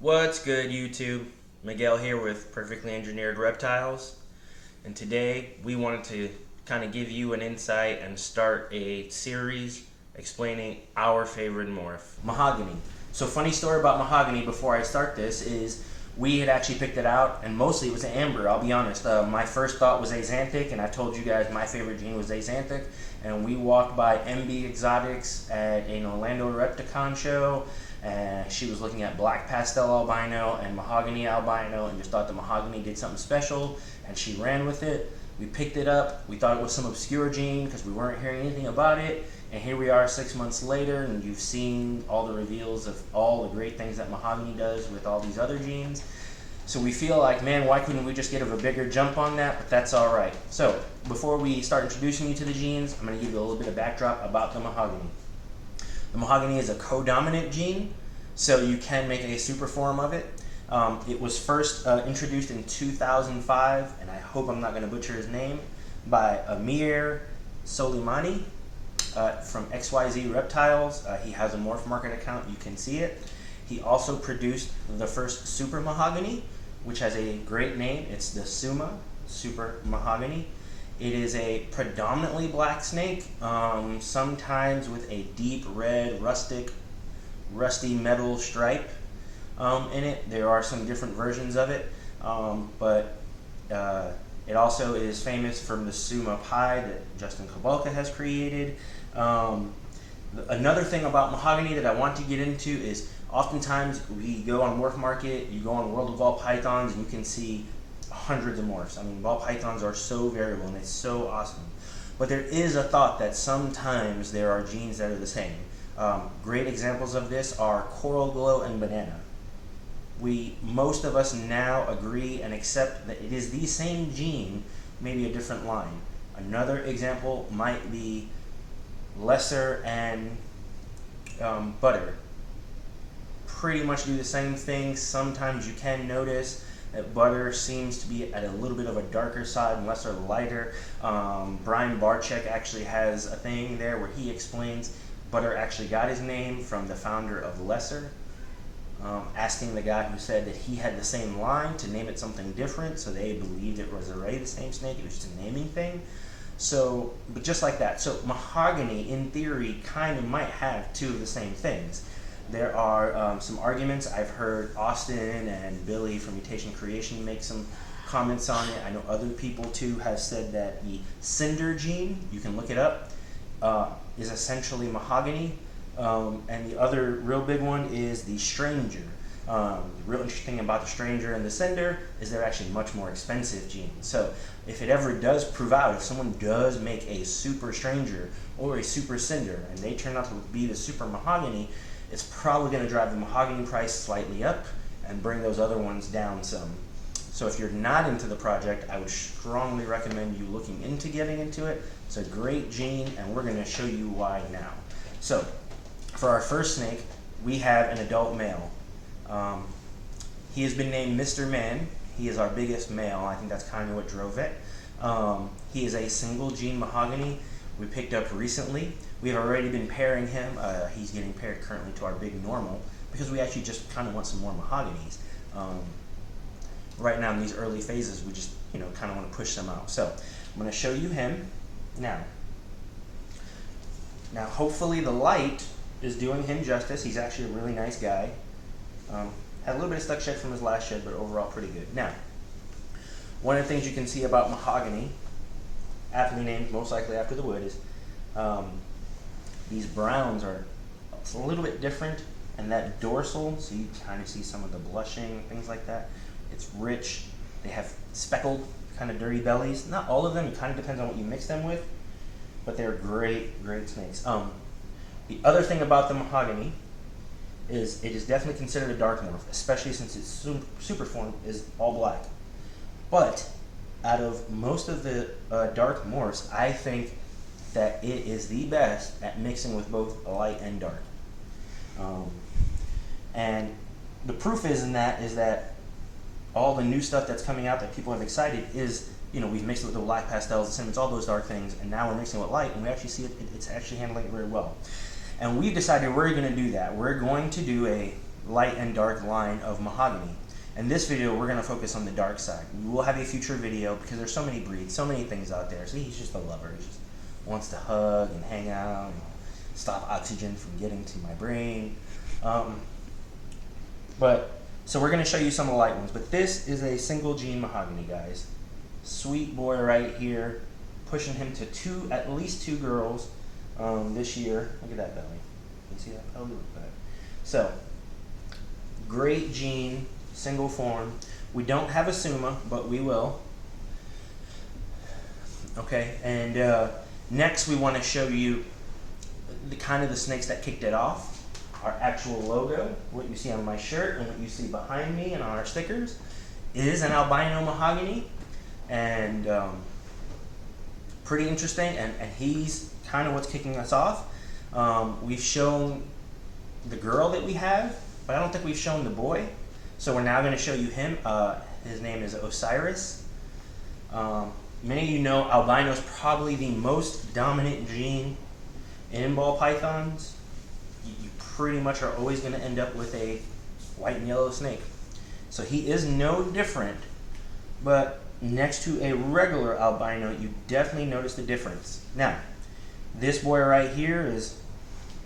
What's good, YouTube? Miguel here with Perfectly Engineered Reptiles, and today we wanted to kind of give you an insight and start a series explaining our favorite morph, Mahogany. So funny story about Mahogany before I start this is we had actually picked it out, and mostly it was amber, I'll be honest. My first thought was axanthic, and I told you guys my favorite gene was axanthic, and we walked by MB Exotics at an Orlando Repticon show, and she was looking at black pastel albino and mahogany albino and just thought the mahogany did something special, and she ran with it. We picked it up. We thought it was some obscure gene because we weren't hearing anything about it, and here we are 6 months later, and you've seen all the reveals of all the great things that mahogany does with all these other genes. So we feel like, man, why couldn't we just get a bigger jump on that? But that's all right. So before we start introducing you to the genes, I'm going to give you a little bit of backdrop about the mahogany. The mahogany is a codominant gene, so you can make a super form of it. It was first introduced in 2005, and I hope I'm not going to butcher his name, by Amir Soleimani from XYZ Reptiles. He has a Morph Market account, you can see it. He also produced the first super mahogany, which has a great name. It's the Suma Super Mahogany. It is a predominantly black snake, sometimes with a deep red, rusty metal stripe in it. There are some different versions of it, but it also is famous from the Suma pie that Justin Kabalka has created. Another thing about mahogany that I want to get into is oftentimes we go on Morph Market, you go on World of Ball Pythons, and you can see hundreds of morphs. I mean, ball pythons are so variable and it's so awesome. But there is a thought that sometimes there are genes that are the same. Great examples of this are coral glow and banana. Most of us now agree and accept that it is the same gene, maybe a different line. Another example might be lesser and butter. Pretty much do the same thing. Sometimes you can notice that butter seems to be at a little bit of a darker side and lesser lighter. Brian Barczyk actually has a thing there where he explains butter actually got his name from the founder of Lesser, asking the guy who said that he had the same line to name it something different, so they believed it was already the same snake. It was just a naming thing. So, but just like that. So mahogany, in theory, kind of might have two of the same things. There are some arguments. I've heard Austin and Billy from Mutation Creation make some comments on it. I know other people too have said that the cinder gene, you can look it up, is essentially mahogany. And the other real big one is the stranger. The real interesting thing about the stranger and the cinder is they're actually much more expensive genes. So if it ever does prove out, if someone does make a super stranger or a super cinder and they turn out to be the super mahogany, it's probably going to drive the mahogany price slightly up and bring those other ones down some. So if you're not into the project, I would strongly recommend you looking into getting into it. It's a great gene, and we're going to show you why now. So for our first snake, we have an adult male. He has been named Mr. Man. He is our biggest male. I think that's kind of what drove it. He is a single gene mahogany we picked up recently. We've already been pairing him. He's getting paired currently to our big normal because we actually just kind of want some more mahoganies. Right now in these early phases, we just kind of want to push them out. So I'm going to show you him now. Now hopefully the light is doing him justice. He's actually a really nice guy. Had a little bit of stuck shed from his last shed, but overall pretty good. Now, one of the things you can see about mahogany, aptly named most likely after the wood, is these browns are a little bit different, and that dorsal, so you kind of see some of the blushing, things like that. It's rich. They have speckled, kind of dirty bellies. Not all of them, it kind of depends on what you mix them with, but they're great, great snakes. The other thing about the mahogany is it is definitely considered a dark morph, especially since its super form is all black. But out of most of the dark morphs, I think that it is the best at mixing with both light and dark. And the proof is that all the new stuff that's coming out that people have excited is, we've mixed it with the black pastels, the cinnamons, all those dark things, and now we're mixing it with light, and we actually see it's actually handling it very well. And we've decided we're going to do that. We're going to do a light and dark line of Mahogany. In this video, we're going to focus on the dark side. We will have a future video because there's so many breeds, so many things out there. So he's just a lover. He just wants to hug and hang out and stop oxygen from getting to my brain. So we're going to show you some of the light ones. But this is a single gene Mahogany, guys. Sweet boy right here. Pushing him to at least two girls this year. Look at that belly. You see that belly? Look at that. So, great gene, single form. We don't have a Suma, but we will. Okay, and next we want to show you the kind of the snakes that kicked it off. Our actual logo, what you see on my shirt and what you see behind me and on our stickers, is an albino Mahogany, and pretty interesting. And he's kind of what's kicking us off. We've shown the girl that we have, but I don't think we've shown the boy. So we're now going to show you him. His name is Osiris. Many of you know albino is probably the most dominant gene in ball pythons. You pretty much are always going to end up with a white and yellow snake. So he is no different, but next to a regular albino, you definitely notice the difference. Now, this boy right here is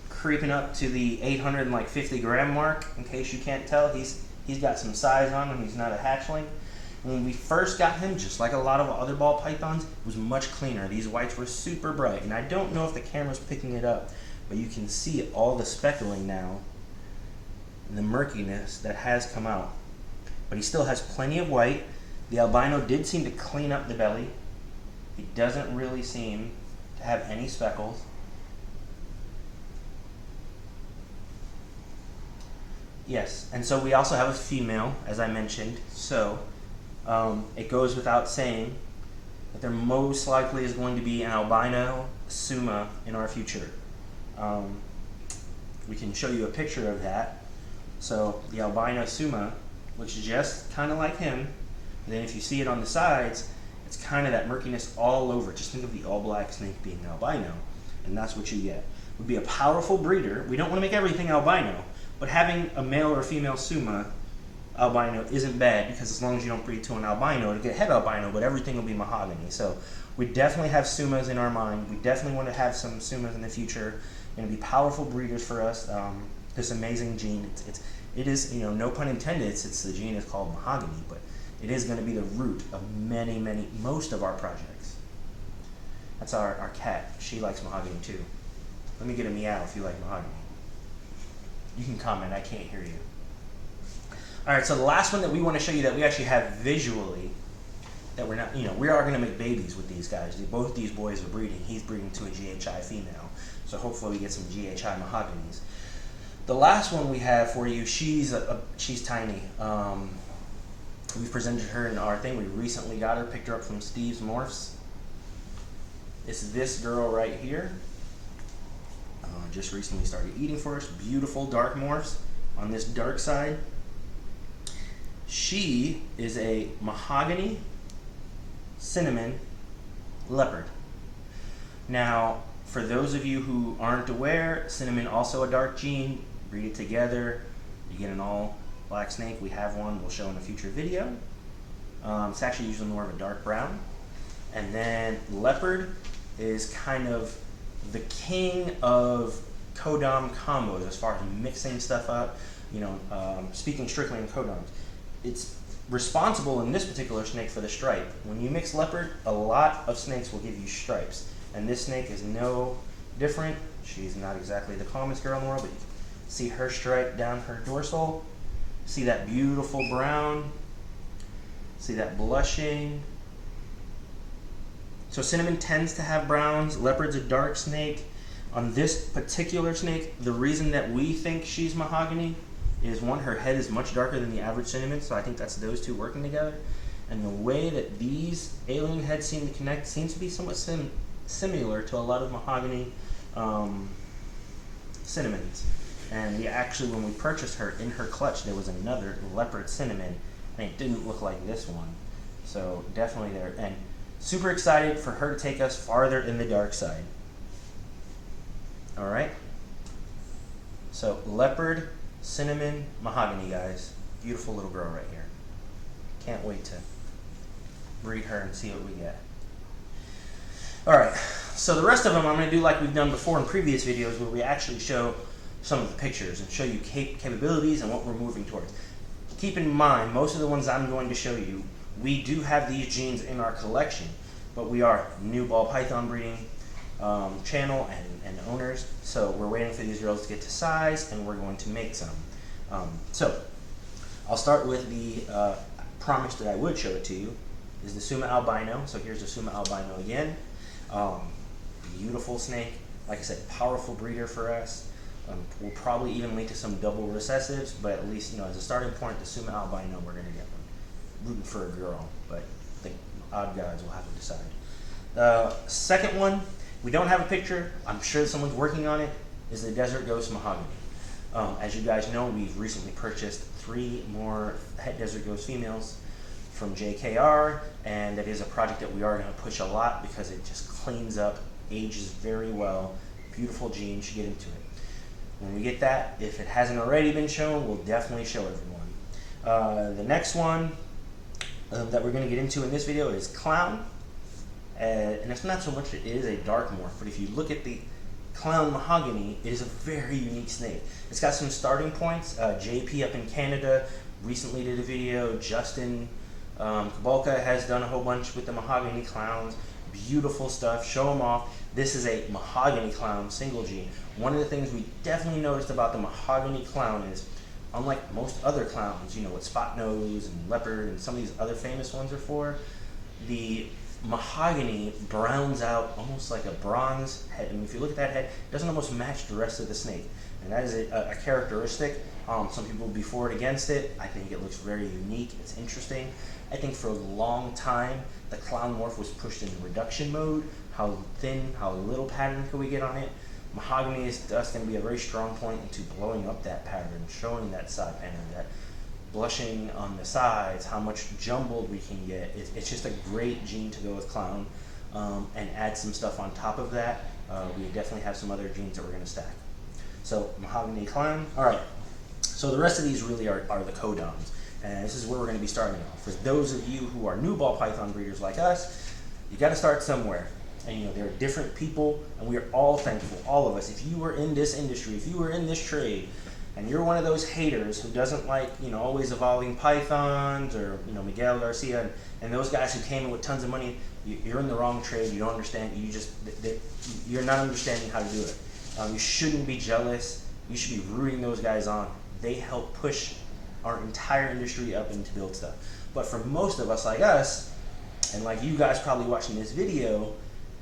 creeping up to the 850 gram mark. In case you can't tell, he's got some size on him. He's not a hatchling. When we first got him, just like a lot of other ball pythons, it was much cleaner. These whites were super bright, and I don't know if the camera's picking it up, but you can see all the speckling now and the murkiness that has come out. But he still has plenty of white. The albino did seem to clean up the belly. He doesn't really seem to have any speckles. Yes, and so we also have a female, as I mentioned. So it goes without saying that there most likely is going to be an albino Suma in our future. We can show you a picture of that. So the albino Suma looks just kind of like him. And then if you see it on the sides, it's kind of that murkiness all over. Just think of the all-black snake being albino, and that's what you get. It would be a powerful breeder. We don't want to make everything albino, but having a male or a female Suma albino isn't bad, because as long as you don't breed to an albino, it'll get head albino, but everything will be Mahogany. So we definitely have Sumas in our mind. We definitely want to have some Sumas in the future. Going to be powerful breeders for us. This amazing gene. It is, no pun intended. It's the gene is called Mahogany, but it is going to be the root of most of our projects. That's our cat. She likes Mahogany too. Let me get a meow if you like Mahogany. You can comment. I can't hear you. All right, so the last one that we want to show you that we actually have visually, that we're not, we are going to make babies with these guys. Both these boys are breeding. He's breeding to a GHI female, so hopefully we get some GHI Mahoganies. The last one we have for you, she's tiny. We've presented her in our thing. We recently got her, picked her up from Steve's Morphs. It's this girl right here. Just recently started eating for us. Beautiful dark morphs on this dark side. She is a Mahogany cinnamon leopard. Now, for those of you who aren't aware, cinnamon also a dark gene. Breed it together, you get an all black snake. We have one we'll show in a future video. It's actually usually more of a dark brown. And then leopard is kind of the king of codom combos as far as mixing stuff up, speaking strictly in codoms. It's responsible in this particular snake for the stripe. When you mix leopard, a lot of snakes will give you stripes. And this snake is no different. She's not exactly the calmest girl in the world, but you can see her stripe down her dorsal. See that beautiful brown. See that blushing. So cinnamon tends to have browns. Leopard's a dark snake. On this particular snake, the reason that we think she's Mahogany is, one, her head is much darker than the average cinnamon, so I think that's those two working together. And the way that these alien heads seem to connect seems to be somewhat similar to a lot of Mahogany cinnamons. And we actually, when we purchased her, in her clutch there was another leopard cinnamon, and it didn't look like this one. So definitely there. And super excited for her to take us farther in the dark side. All right. So leopard, Cinnamon Mahogany, guys. Beautiful little girl right here. Can't wait to breed her and see what we get. Alright, so the rest of them I'm going to do like we've done before in previous videos, where we actually show some of the pictures and show you capabilities and what we're moving towards. Keep in mind, most of the ones I'm going to show you, we do have these genes in our collection, but we are new ball python breeding channel and owners, so we're waiting for these girls to get to size, and we're going to make some. So I'll start with the promise that I would show it to you, is the Suma albino. So here's the Suma albino again. Beautiful snake. Like I said, powerful breeder for us. We'll probably even lead to some double recessives, but at least, you know, as a starting point, the Suma albino, we're going to get one. Rooting for a girl, but I think odd gods will have to decide. The second one, we don't have a picture. I'm sure someone's working on it. Is the Desert Ghost Mahogany. As you guys know, we've recently purchased 3 more het Desert Ghost females from JKR, and that is a project that we are going to push a lot because it just cleans up, ages very well, beautiful gene. Should get into it. When we get that, if it hasn't already been shown, we'll definitely show everyone. The next one that we're going to get into in this video is Clown, and it's not so much it is a dark morph, but if you look at the Clown Mahogany, it is a very unique snake. It's got some starting points. JP up in Canada recently did a video. Justin Kabalka has done a whole bunch with the Mahogany Clowns. Beautiful stuff. Show them off. This is a Mahogany Clown single gene. One of the things we definitely noticed about the Mahogany Clown is, unlike most other clowns, you know, what Spot Nose and Leopard and some of these other famous ones are for, the Mahogany browns out almost like a bronze head. I mean, if you look at that head, it doesn't almost match the rest of the snake. And that is a characteristic. Some people will be for it, against it. I think it looks very unique. It's interesting. I think for a long time, the Clown morph was pushed in reduction mode. How thin, how little pattern can we get on it? Mahogany is thus going to be a very strong point into blowing up that pattern, showing that side pattern, that blushing on the sides, how much jumbled we can get. It's just a great gene to go with Clown, and add some stuff on top of that. We definitely have some other genes that we're going to stack. So Mahogany Clown. All right. So the rest of these really are the codons, and this is where we're going to be starting off. For those of you who are new ball python breeders like us, you got to start somewhere. And you know, there are different people, and we are all thankful, all of us. If you were in this industry, if you were in this trade, and you're one of those haters who doesn't like, you know, always evolving pythons, or, you know, Miguel Garcia and those guys who came in with tons of money, you're in the wrong trade. You don't understand. You're not understanding how to do it. You shouldn't be jealous. You should be rooting those guys on. They help push our entire industry up and to build stuff. But for most of us like us, and like you guys probably watching this video,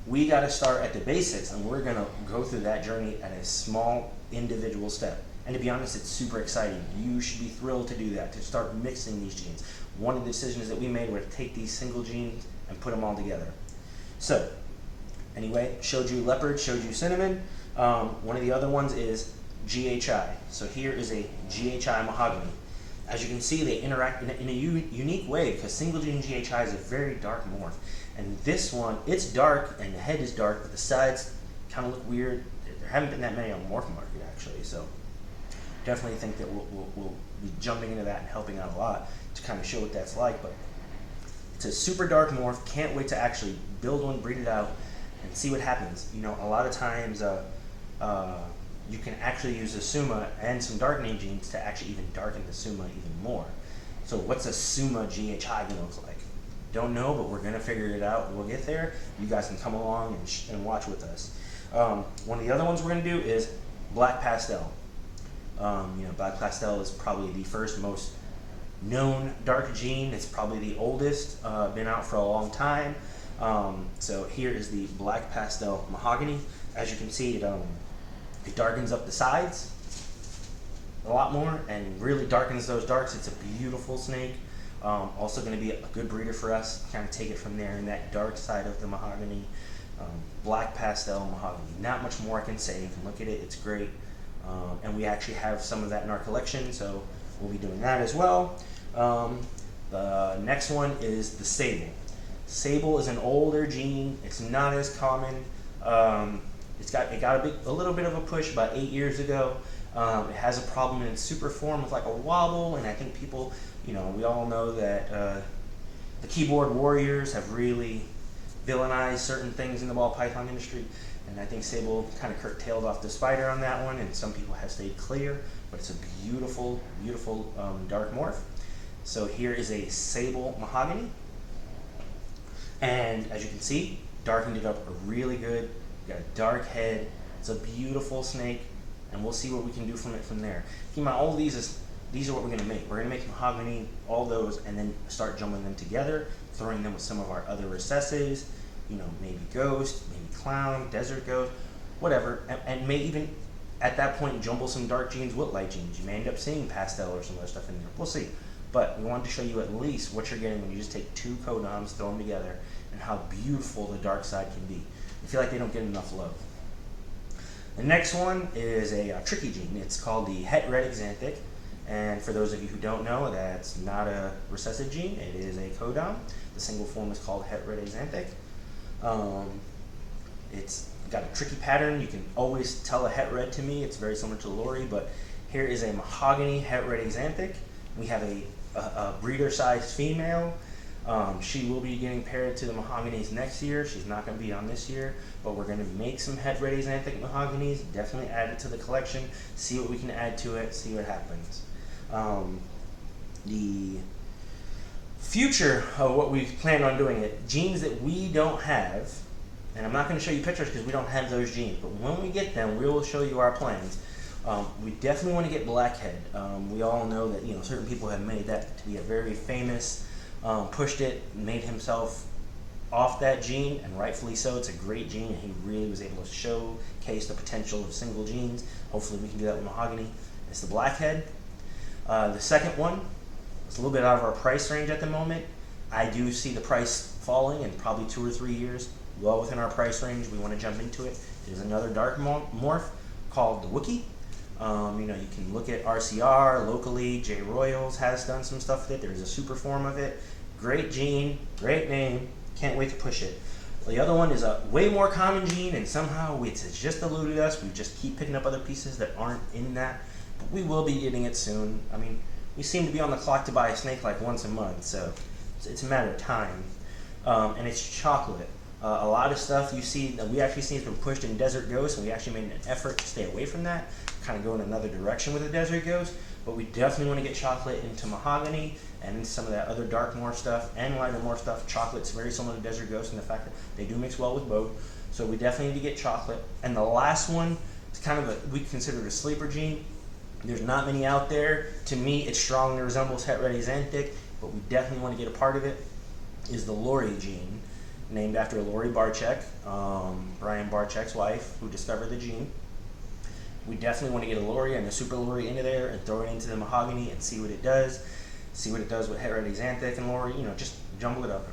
we got to start at the basics, and we're going to go through that journey at a small individual step. And to be honest, it's super exciting. You should be thrilled to do that, to start mixing these genes. One of the decisions that we made was to take these single genes and put them all together. So, anyway, showed you Leopard, showed you Cinnamon. One of the other ones is GHI. So here is a GHI Mahogany. As you can see, they interact in a unique way, because single gene GHI is a very dark morph. And this one, it's dark, and the head is dark, but the sides kind of look weird. There haven't been that many on the morph market, actually, so definitely think that we'll be jumping into that and helping out a lot to kind of show what that's like. But it's a super dark morph. Can't wait to actually build one, breed it out, and see what happens. You know, a lot of times you can actually use a Suma and some darkening genes to actually even darken the Suma even more. So what's a Suma GHI going to look like? Don't know, but we're going to figure it out. We'll get there. You guys can come along and watch with us. One of the other ones we're going to do is Black Pastel. You know, Black Pastel is probably the first most known dark gene. It's probably the oldest, been out for a long time. So here is the Black Pastel Mahogany. As you can see, it darkens up the sides a lot more and really darkens those darks. It's a beautiful snake. Also going to be a good breeder for us. Kind of take it from there in that dark side of the Mahogany. Black Pastel Mahogany. Not much more I can say. You can look at it. It's great. And we actually have some of that in our collection, so we'll be doing that as well. The next one is the Sable. Sable is an older gene. It's not as common. It got a little bit of a push about 8 years ago. It has a problem in its super form with like a wobble, and I think people, we all know that the keyboard warriors have really villainized certain things in the ball python industry, and I think Sable kind of curtailed off the spider on that one, and some people have stayed clear, but it's a beautiful, beautiful dark morph. So here is a Sable Mahogany, and as you can see, darkened it up really good. Got a dark head. It's a beautiful snake, and we'll see what we can do from it from there. Keep in mind, all of these are what we're going to make. We're going to make Mahogany, all those, and then start jumbling them together, throwing them with some of our other recessives, maybe Ghost, maybe Clown, Desert Ghost, whatever, and may even at that point jumble some dark genes with light genes. You may end up seeing pastel or some other stuff in there. We'll see. But we wanted to show you at least what you're getting when you just take two codoms, throw them together, and how beautiful the dark side can be. I feel like they don't get enough love. The next one is a tricky gene. It's called the het red xanthic. And for those of you who don't know, that's not a recessive gene. It is a codon. The single form is called het red xanthic. It's got a tricky pattern. You can always tell a het red to me. It's very similar to the Lori, but here is a Mahogany het red xanthic. We have a breeder-sized female. She will be getting paired to the Mahoganies next year. She's not going to be on this year, but we're going to make some het red xanthic Mahoganies, definitely add it to the collection, see what we can add to it, see what happens. The future of what we plan on doing it, genes that we don't have, and I'm not going to show you pictures because we don't have those genes, but when we get them, we will show you our plans. We definitely want to get blackhead. We all know that certain people have made that to be a very famous, pushed it, made himself off that gene, and rightfully so. It's a great gene, and he really was able to showcase the potential of single genes. Hopefully we can do that with Mahogany. It's the blackhead. The second one, it's a little bit out of our price range at the moment. I do see the price falling in probably 2 or 3 years, well within our price range. We want to jump into it. There's another dark morph called the Wookiee. You can look at RCR locally. J Royals has done some stuff with it. There's a super form of it. Great gene, great name. Can't wait to push it. The other one is a way more common gene, and somehow it's just eluded us. We just keep picking up other pieces that aren't in that, but we will be getting it soon. I mean, we seem to be on the clock to buy a snake like once a month, so it's a matter of time. And it's chocolate. A lot of stuff you see that we actually see has been pushed in Desert Ghost, and we actually made an effort to stay away from that, kind of go in another direction with the Desert Ghost. But we definitely want to get chocolate into Mahogany and into some of that other dark morph stuff and lighter morph stuff. Chocolate's very similar to Desert Ghost in the fact that they do mix well with both. So we definitely need to get chocolate. And the last one is kind of we consider it a sleeper gene. There's not many out there. To me, it strongly resembles het red xanthic, but we definitely want to get a part of it, is the Lori gene, named after Lori Barczyk, Brian Barczyk's wife, who discovered the gene. We definitely want to get a Lori and a super Lori into there and throw it into the Mahogany and see what it does. See what it does with het red xanthic and Lori, just jumble it up.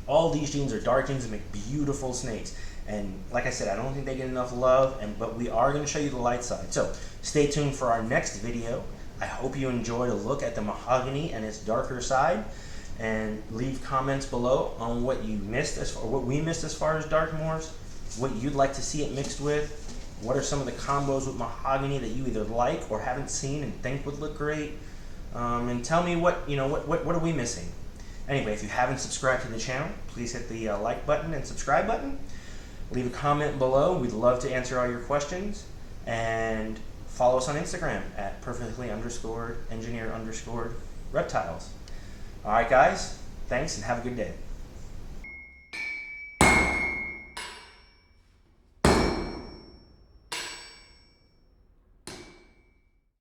All these genes are dark genes and make beautiful snakes. And like I said, I don't think they get enough love, but we are going to show you the light side. So stay tuned for our next video. I hope you enjoyed a look at the Mahogany and its darker side. And leave comments below on what you missed or what we missed as far as dark morphs, what you'd like to see it mixed with. What are some of the combos with Mahogany that you either like or haven't seen and think would look great? And tell me what are we missing? Anyway, if you haven't subscribed to the channel, please hit the like button and subscribe button. Leave a comment below. We'd love to answer all your questions. And follow us on Instagram at perfectly_engineer_reptiles. All right, guys. Thanks, and have a good day.